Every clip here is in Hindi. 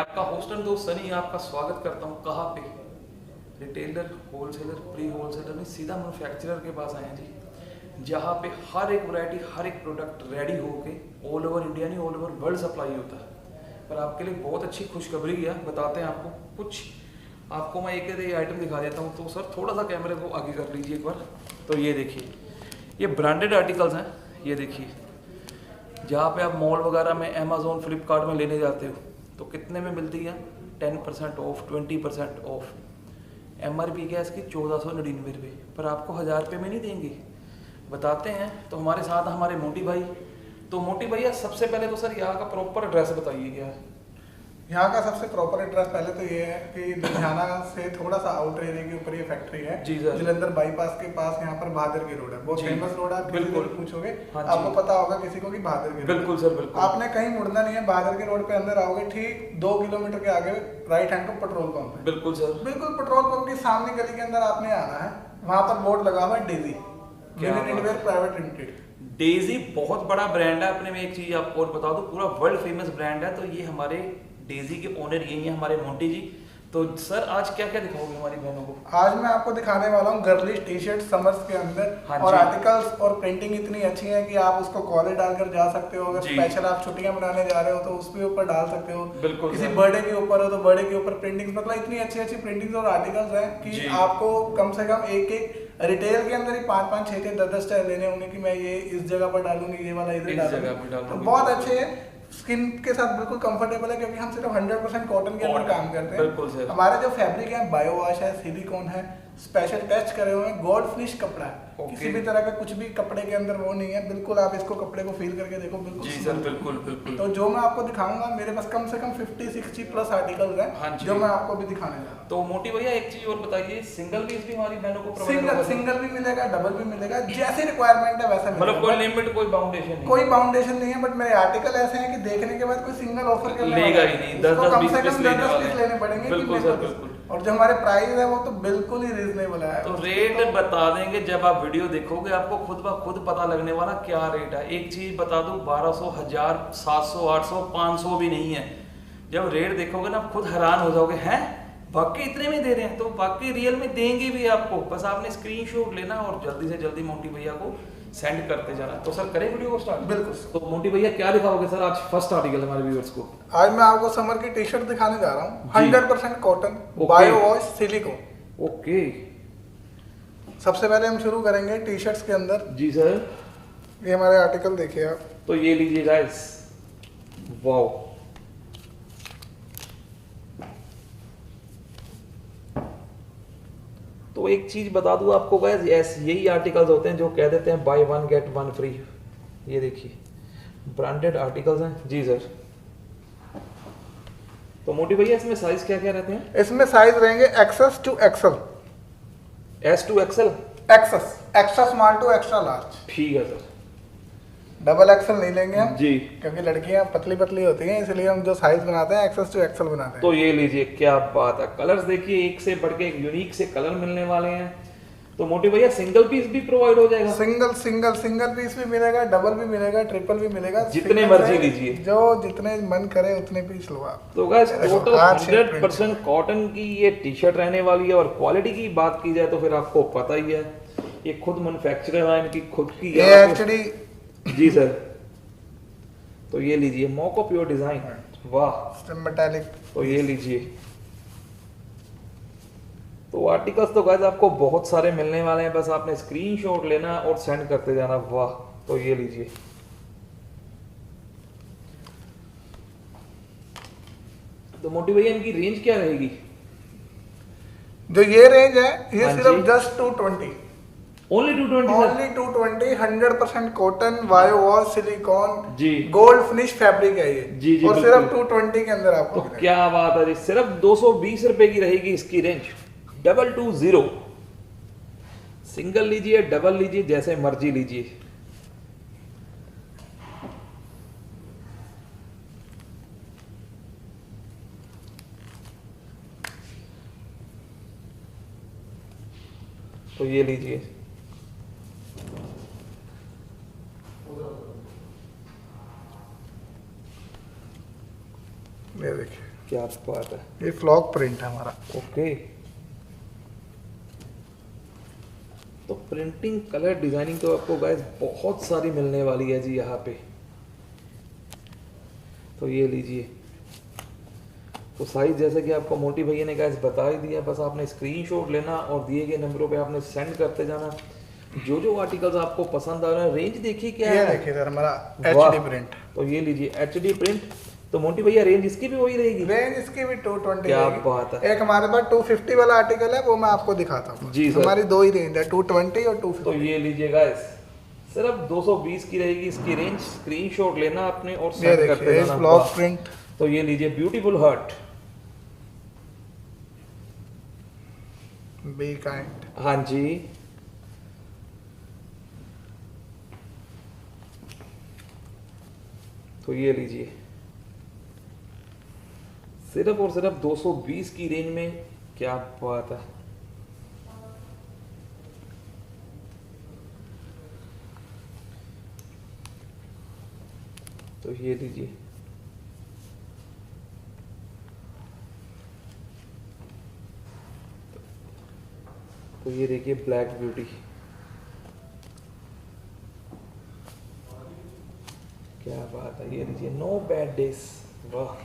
आपका होस्ट एंड दोस्त सनी आपका स्वागत करता हूँ। कहाँ पे? रिटेलर, होलसेलर, प्री होलसेलर में सीधा मैन्युफैक्चरर के पास आए हैं जी, जहाँ पे हर एक वैरायटी, हर एक प्रोडक्ट रेडी होके ऑल ओवर इंडिया नहीं ऑल ओवर वर्ल्ड सप्लाई होता है। पर आपके लिए बहुत अच्छी खुशखबरी है, बताते हैं आपको कुछ। आपको मैं एक आइटम दिखा देता हूँ। तो सर थोड़ा सा कैमरे को आगे कर लीजिए एक बार। तो ये देखिए, ये ब्रांडेड आर्टिकल्स हैं। ये देखिए, जहाँ पे आप मॉल वगैरह में, अमेजोन, फ्लिपकार्ट में लेने जाते हो तो कितने में मिलती है? 10% ऑफ, 20% ऑफ। MRP क्या है इसकी? 1499 रुपये, पर आपको 1000 रुपये में नहीं देंगे। बताते हैं। तो हमारे साथ हमारे मोटी भाई। तो मोटी भैया, सबसे पहले तो सर यहाँ का प्रॉपर एड्रेस बताइए क्या है? यहाँ का सबसे प्रॉपर एड्रेस पहले तो ये है कि लुधियाना से थोड़ा सा आउटर एरिया के ऊपर ये फैक्ट्री है। जी सर। जलंधर बाईपास के पास यहाँ पर बहादुर की रोड है, बहुत फेमस रोड है। आप किसी को भी पूछोगे हाँ आपको पता होगा किसी को कि बहादुर की रोड। बिल्कुल सर, बिल्कुल। आपने कहीं मुड़ना नहीं है, बहादुर के रोड पे अंदर आओगे, ठीक 2 किलोमीटर के आगे राइट हैंड को पेट्रोल पंप है। बिल्कुल सर। बिल्कुल पेट्रोल पंप के सामने गली के अंदर आपने आना है, वहाँ पर बोर्ड लगा हुआ है डेजी प्राइवेट लिमिटेड। डेजी बहुत बड़ा ब्रांड है। अपने में एक चीज आपको और बता दूं, पूरा वर्ल्ड फेमस ब्रांड है। तो ये हमारे डेजी के ओनर यही है, हमारे मोंटी जी। तो सर आज क्या क्या दिखाओगे हमारी बहनों को? आज मैं आपको दिखाने वाला हूँ गर्लिश टी शर्ट समर्स के अंदर। हाँ और जी। आर्टिकल्स और प्रिंटिंग इतनी अच्छी है कि आप उसको कॉलर डालकर जा सकते हो। अगर जी। स्पेशल आप छुट्टियां मनाने जा रहे हो तो उसके ऊपर डाल सकते हो। बिल्कुल किसी सर। बर्थडे के ऊपर हो तो बर्थडे के ऊपर प्रिंटिंग, मतलब इतनी अच्छी अच्छी प्रिंटिंग और आर्टिकल्स हैं कि जी। आपको कम से कम एक रिटेल के अंदर ही 5-5, 6-6, 10-10 स्टाइल लेने होंगे कि मैं ये इस जगह पर डालूंगी, ये वाला इधर इस जगह पे डालूंगी। डालूंगी। तो बहुत अच्छे है, स्किन के साथ बिल्कुल कंफर्टेबल है, क्योंकि हम सिर्फ 100% कॉटन के अंदर Cotton, काम करते हैं। बिल्कुल सर। हमारे जो फैब्रिक है बायो वॉश है, सिलिकॉन है, स्पेशल टेस्ट करे हुए हैं, गोल्ड फिनिश कपड़ा है। Okay. किसी भी तरह का कुछ भी कपड़े के अंदर वो नहीं है। बिल्कुल आप इसको कपड़े को फील करके देखो, बिल्कुल जी smooth सर, है। बिल्कुल बिल्कुल। तो जो मैं आपको दिखाऊंगा, मेरे पास कम से कम 50-60 प्लस आर्टिकल्स हाँ हैं जी। जो मैं आपको भी दिखाने जा रहा हूँ। तो मोटी भैया एक चीज और बताइए, सिंगल पीस भी हमारी बहनों को provide सिंगल होगा? सिंगल भी मिलेगा, डबल भी मिलेगा, जैसे रिक्वायरमेंट है वैसा मतलब कोई मिलेगा। लिमिट, कोई बाउंडेशन नहीं? कोई बाउंडेशन नहीं है, बट मेरे आर्टिकल ऐसे हैं कि देखने के बाद कोई सिंगल ऑफर करने लेगा वाला ही है। नहीं, उसको 10-10 कम से 20 कम लेने 10-10 वाले पीस हैं। लेने पड़ेंगे कि बिल्कुल मेरे सर, को। बिल्कुल। और जो हमारे प्राइस है वो तो बिल्कुल ही रीजनेबल है। तो रेट बता देंगे, जब आप वीडियो देखोगे आपको खुद ब खुद पता लगने वाला क्या रेट है। एक चीज बता दूं, 1200, 1000, 700, 800, 500 भी नहीं है। जब रेट देखोगे ना आप खुद हैरान हो जाओगे, हैं बाकी इतने में दे रहे हैं। तो बाकी रियल में देंगे भी आपको, बस आपने स्क्रीनशॉट लेना और जल्दी से जल्दी मोंटी भैया को सेंड करते जाना। तो सर करें वीडियो को स्टार्ट? बिल्कुल। तो मोंटी भैया क्या दिखाओगे सर आज फर्स्ट आर्टिकल हमारे व्यूअर्स को? आज मैं आपको समर की टी शर्ट दिखाने जा रहा हूँ, जी। 100% cotton, Okay. Bio wash, silicon. Okay सबसे पहले हम शुरू करेंगे टी शर्ट्स के अंदर। जी सर। ये हमारे आर्टिकल देखिए आप। तो ये लीजिए गाइस, वाओ। तो एक चीज बता दूं आपको गाइस, यही आर्टिकल्स होते हैं जो कह देते हैं बाय 1 गेट 1 फ्री। ये देखिए, ब्रांडेड आर्टिकल्स हैं जी सर। तो मोटी भैया इसमें साइज क्या क्या रहते हैं? इसमें साइज रहेंगे XS to XL, S to XL। Extra small to extra large. ठीक है सर। डबल एक्सल नहीं लेंगे हम जी। क्योंकि लड़कियां पतली पतली होती हैं, इसलिए हम जो साइज बनाते हैं एक्सेस टू एक्सल बनाते हैं। तो ये लीजिए, क्या बात है। कलर्स देखिए, एक से बढ़ के एक यूनिक से कलर मिलने वाले हैं। तो मोटी भैया सिंगल पीस भी प्रोवाइड हो जाएगा? सिंगल पीस भी मिलेगा, डबल भी मिलेगा, ट्रिपल भी मिलेगा, जितने सिंगल मर्जी से लीजिए। जो जितने मन करे उतने पीस लो आप। तो गाइस टोटल हर शेप 100% कॉटन की ये टी शर्ट रहने वाली है। और क्वालिटी की बात की जाए तो फिर आपको पता ही है, ये खुद मैन्युफैक्चरर है, इनकी खुद की ये यहाँ पे- एक्चुअली जी सर। तो ये लीजिए, मोको प्योर डिजाइन, वाह। मेटालिक। तो ये लीजिए। तो आर्टिकल्स तो गाइस आपको बहुत सारे मिलने वाले हैं, बस आपने स्क्रीनशॉट लेना और सेंड करते जाना, वाह। तो ये लीजिए। तो मोटी भैया इनकी रेंज क्या रहेगी? जो ये रेंज है ये हाँ सिर्फ जी। Just 220, only 220 sir? Only 220, 100% cotton, bio wash, silicon, जी। गोल्ड फिनिश फैब्रिक है ये। जी, जी, और बिल्कुल। सिर्फ 220 के अंदर आपको तो मिलेगा। क्या बात है जी, सिर्फ 220 रुपए की रहेगी इसकी रेंज। 220। सिंगल लीजिए, डबल लीजिए, जैसे मर्जी लीजिए। तो ये लीजिए। ये देखिए, क्या बात है। ये फ्लॉक प्रिंट है हमारा। ओके, तो प्रिंटिंग, कलर, डिजाइनिंग तो आपको गाइस बहुत सारी मिलने वाली है जी यहाँ पे। तो ये लीजिए, तो साइज जैसे कि आपको मोटी भैया ने गाइस बता ही दिया, बस आपने स्क्रीनशॉट लेना और दिए गए नंबरों पे आपने सेंड करते जाना। जो जो आर्टिकल्स आपको पसंद आ रहा है, रेंज देखिए क्या ये है। देखिए सर हमारा वाह। HD print. तो ये लीजिए HD प्रिंट। तो मोटी भैया रेंज इसकी भी वही रहेगी? रेंज इसकी भी 220 क्या रहेगी। बात है। एक हमारे पास 250 वाला आर्टिकल है, वो मैं आपको दिखाता हूँ। जी सर। हमारी दो ही रेंज है, 220 और 250। तो ये लीजिए गाइस, सिर्फ 220 की रहेगी इसकी रेंज। स्क्रीनशॉट लेना आपने और ये सेंड करते देखिए, जाना। ब्लॉक वाह। प्रिंट। तो ये लीजिए ब्यूटीफुल हार्ट। Be kind. हाँ जी, तो ये लीजिए, सिर्फ और सिर्फ 220 की रेंज में। क्या बात है। तो ये लीजिए, तो ये देखिए ब्लैक ब्यूटी। क्या बात है। ये लीजिए नो बैड डेज। वाह।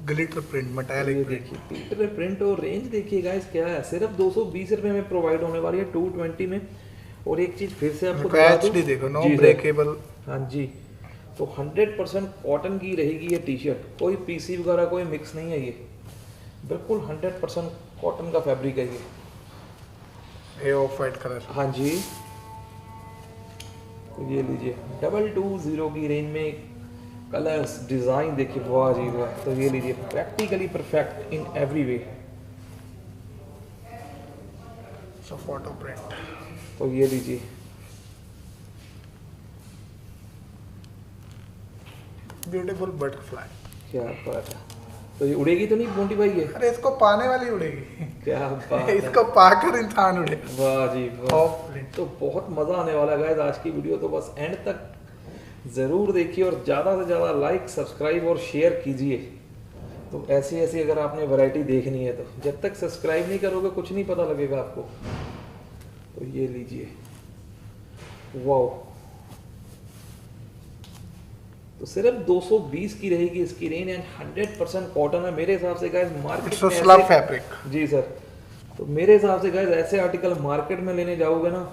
ग्लिटर प्रिंट, ये मेटालिक प्रिंट। देखिए ग्लिटर प्रिंट। और रेंज देखिए गाइस क्या है, सिर्फ 220 रुपए में प्रोवाइड होने वाली है 220 में। और एक चीज फिर से आपको बता दूं, HD देखो, नो जी सर। ब्रेकेबल। हाँ जी, तो 100% कॉटन की रहेगी ये टी शर्ट। कोई पीसी वगैरह कोई मिक्स नहीं है, ये बिल्कुल 100% कॉटन का फैब्रिक है ये। ये ऑफ वाइट कलर। हाँ जी, तो ये लीजिए 220 की रेंज में। कलर्स, डिज़ाइन देखिए, वाह जी वाह। तो ये लीजिए practically perfect in every way. So photo print. तो ये लीजिए, ब्यूटीफुल बटरफ्लाई। क्या बात है। तो ये उड़ेगी तो नहीं मोटी भाई ये? अरे इसको पाने वाली उड़ेगी। क्या बात है। इसको पाकर इंसान उड़ेगा। वाह जी वाह। Of print. तो बहुत मज़ा आने वाला है गाइस आज की वीडियो। तो बस एंड तक ज़रूर देखिए और ज़्यादा से ज़्यादा लाइक, सब्सक्राइब और शेयर कीजिए। तो ऐसी ऐसी अगर आपने वैरायटी देखनी है, तो जब तक सब्सक्राइब नहीं करोगे कुछ नहीं पता लगेगा आपको। तो ये लीजिए, वाओ। तो सिर्फ 220 की रहेगी इसकी रेंज एंड 100% कॉटन है मेरे हिसाब से गाइस। मार्केट इट्स में स्लब ऐसे, फैब्रिक। जी सर, तो मेरे हिसाब से गाइस ऐसे आर्टिकल मार्केट में लेने जाओगे ना,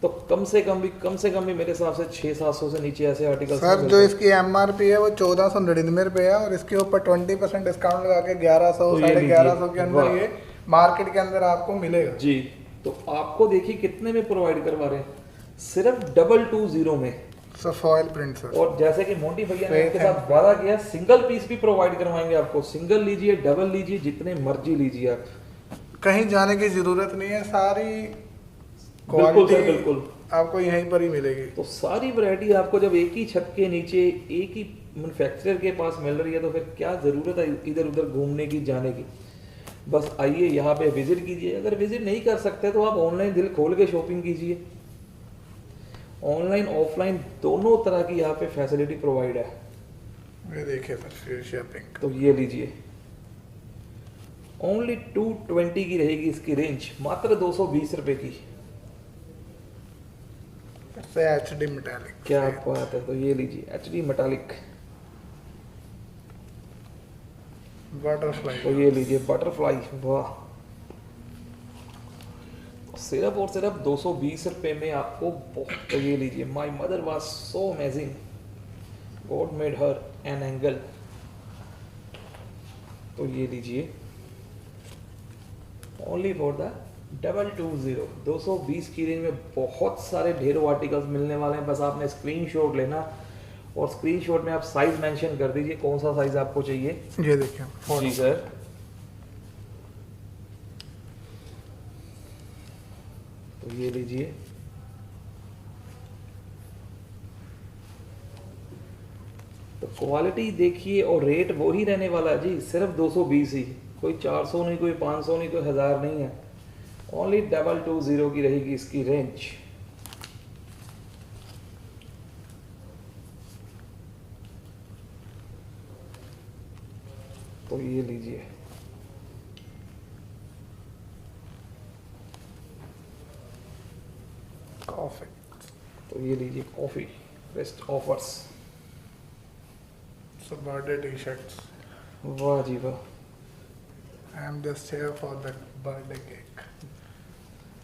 तो कम से कम भी मेरे हिसाब से 600-700 से नीचे ऐसे आर्टिकल। सर जो इसकी MRP है वो 1499 रुपये है, और इसके ऊपर 20% डिस्काउंट लगा के 1100, तो ये 1150 के लीजिए, अंदर वाह। ये मार्केट के अंदर आपको मिलेगा। जी, तो आपको देखिए कितने में प्रोवाइड करवा रहे हैं, सिर्फ 220 में। सो फॉयल प्रिंट सर। और जैसे कि मोंटी भैया ने Faith आपके है। साथ वादा किया, सिंगल पीस भी प्रोवाइड करवाएंगे आपको। सिंगल लीजिए, डबल लीजिए, जितने मर्जी लीजिए आप। कहीं जाने की जरूरत नहीं है, सारी बिल्कुल सर, क्वालिटी बिल्कुल। आपको यहीं पर ही मिलेगी। तो सारी वैरायटी आपको जब एक ही छत के नीचे एक ही मैन्युफैक्चरर के पास मिल रही है, तो फिर क्या ज़रूरत है इधर उधर घूमने की, जाने की। बस आइए यहाँ पे विजिट कीजिए। अगर विजिट नहीं कर सकते तो आप ऑनलाइन दिल खोल के शॉपिंग कीजिए। ऑनलाइन ऑफलाइन दोनों तरह की यहाँ पे फैसिलिटी प्रोवाइड है। ये देखिए सर, फ्यूशिया पिंक। तो ये लीजिए, ओनली 220 की रहेगी इसकी रेंज, मात्र 220 रुपए की। HD metallic. क्या बात है। तो ये लीजिए HD मेटालिक। बटरफ्लाई। तो ये लीजिए बटरफ्लाई। वाह। सिर्फ और सिर्फ 220 रुपए में आपको बहुत। तो ये लीजिए, my mother was so amazing, God made her an angle. तो ये लीजिए, ओनली फॉर द 220, 220 की रेंज में बहुत सारे ढेरों आर्टिकल्स मिलने वाले हैं। बस आपने स्क्रीनशॉट लेना और स्क्रीनशॉट में आप साइज मेंशन कर दीजिए, कौन सा साइज आपको चाहिए। ये देखिए जी सर। तो ये लीजिए, तो क्वालिटी देखिए और रेट वो ही रहने वाला है जी, सिर्फ 220 ही। कोई 400 नहीं, कोई 500 नहीं, कोई 1000 नहीं है। ओनली 220 की रहेगी इसकी रेंज। तो ये लीजिए, कॉफी। तो ये लीजिए कॉफी बेस्ट ऑफर्स। सो बर्थडे टी शर्ट्स। वाह जी वाह। I am just here for the birthday cake.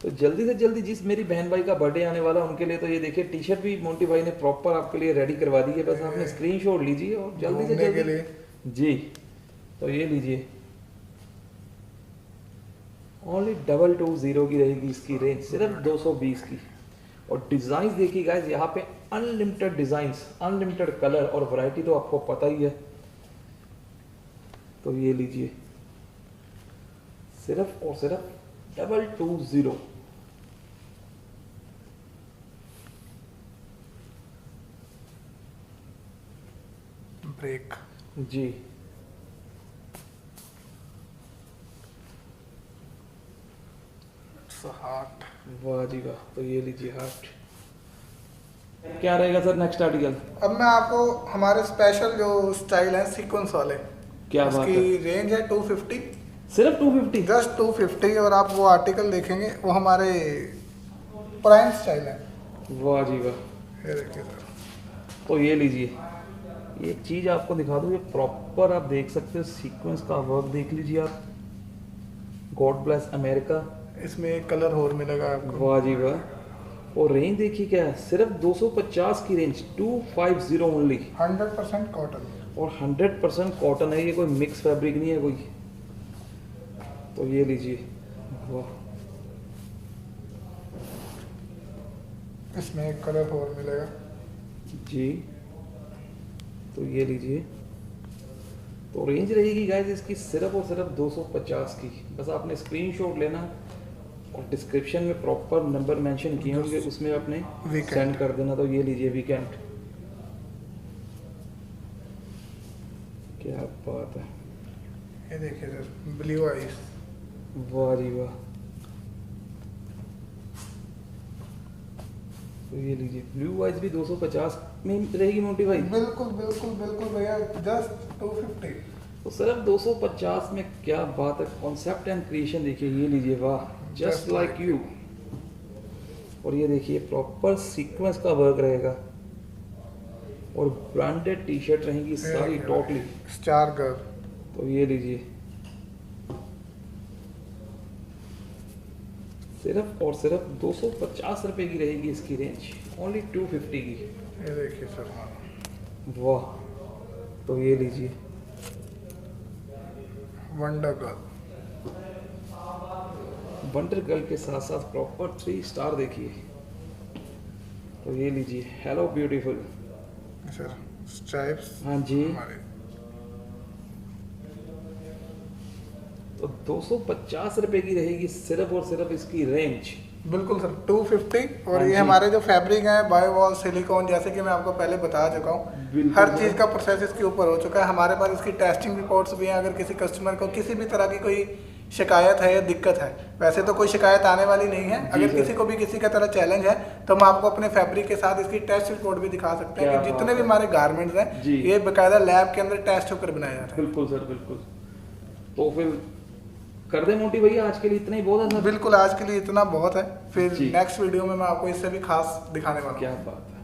तो जल्दी से जल्दी, जिस मेरी बहन भाई का बर्थडे आने वाला उनके लिए तो ये देखिए टी शर्ट भी मोंटी भाई ने प्रॉपर आपके लिए रेडी करवा दी है। बस आपने स्क्रीनशॉट लीजिए और जल्दी से घूमने के जल्दी लिए। जी। तो ये लीजिए, ओनली 220 की रहेगी इसकी रेंज, सिर्फ 220 की। और डिज़ाइन देखिए गाइस, यहाँ पे अनलिमिटेड डिज़ाइंस, अनलिमिटेड कलर और वैरायटी तो आपको पता ही है। तो ये लीजिए, सिर्फ और सिर्फ 220। ब्रेक। जी। हार्ट। वाह जी वाह। तो ये लीजिए हार्ट। क्या रहेगा सर नेक्स्ट आर्टिकल? अब मैं आपको हमारे स्पेशल जो स्टाइल है सीक्वेंस वाले, क्या बात उसकी है, रेंज है 250, सिर्फ 250? जस्ट 250। और आप वो आर्टिकल देखेंगे वो हमारे प्राइम स्टाइल है। वाह जी वाह। ये देखिए सर। तो ये लीजिए, एक चीज़ आपको दिखा दूँ, ये प्रॉपर आप देख सकते हो सीक्वेंस का वर्क देख लीजिए आप। God bless America. इसमें एक कलर और मिलेगा आपको। वाह जी वाह। और रेंज देखिए क्या है, सिर्फ 250 की रेंज, 250 ओनली। 100% कॉटन। और 100% कॉटन है, ये कोई मिक्स फैब्रिक नहीं है कोई। तो ये लीजिए, वाह। इसमें एक कलर और मिलेगा जी। तो ये लीजिए, तो रेंज रहेगी गाइस इसकी सिर्फ और सिर्फ 250 की। बस आपने स्क्रीनशॉट लेना और डिस्क्रिप्शन में प्रॉपर नंबर मेंशन किए होंगे, उसमें आपने सेंड कर देना। तो ये लीजिए वीकेंड। क्या बात है। ये देखिए सर, ब्लू आइस। वाह जी वाह। तो ये लीजिए, ब्लू आइज भी 250 में रहेगी मोटी भाई? बिल्कुल बिल्कुल बिल्कुल भैया, जस्ट 250। तो सिर्फ 250 में, क्या बात है। कॉन्सेप्ट एंड क्रिएशन देखिए, ये लीजिए, वाह, जस्ट लाइक यू। और ये देखिए प्रॉपर सीक्वेंस का वर्क रहेगा और ब्रांडेड टी शर्ट रहेंगी सारी टोटली। Star girl. तो ये लीजिए, सिर्फ और सिर्फ 250 रुपए की रहेगी इसकी रेंज, ओनली 250 की। ये देखिए सर। वाह। तो ये लीजिए, वंडर गर्ल। वंडर गर्ल के साथ साथ प्रॉपर 3 स्टार देखिए। तो ये लीजिए, हेलो ब्यूटीफुल। Sir stripes. हाँ जी। हमारे तो 250 रुपए की रहेगी सिर्फ और सिर्फ इसकी रेंज। बिल्कुल सर, 250। और हाँ ये जी। हमारे जो फैब्रिक है बायोवॉल सिलिकॉन, जैसे कि मैं आपको पहले बता चुका हूँ, बिल्कुल हर सर। चीज़ का प्रोसेस इसके ऊपर हो चुका है। हमारे पास इसकी टेस्टिंग रिपोर्ट्स भी हैं। अगर किसी कस्टमर को किसी भी तरह की कोई शिकायत है या दिक्कत है, वैसे तो कोई शिकायत आने वाली नहीं है। जी अगर सर। किसी को भी किसी का तरह चैलेंज है तो हम आपको अपने फैब्रिक के साथ इसकी टेस्ट रिपोर्ट भी दिखा सकते हैं क्या कि जितने बात भी है। हमारे गारमेंट्स हैं जी। ये बाकायदा लैब के अंदर टेस्ट होकर बनाए जाते हैं। बिल्कुल सर, बिल्कुल। तो फिर कर दे मोटी भैया, आज के लिए इतना ही बहुत है सर। बिल्कुल, आज के लिए इतना बहुत है। फिर जी। नेक्स्ट वीडियो में मैं आपको इससे भी खास दिखाने वाला हूँ। क्या बात है।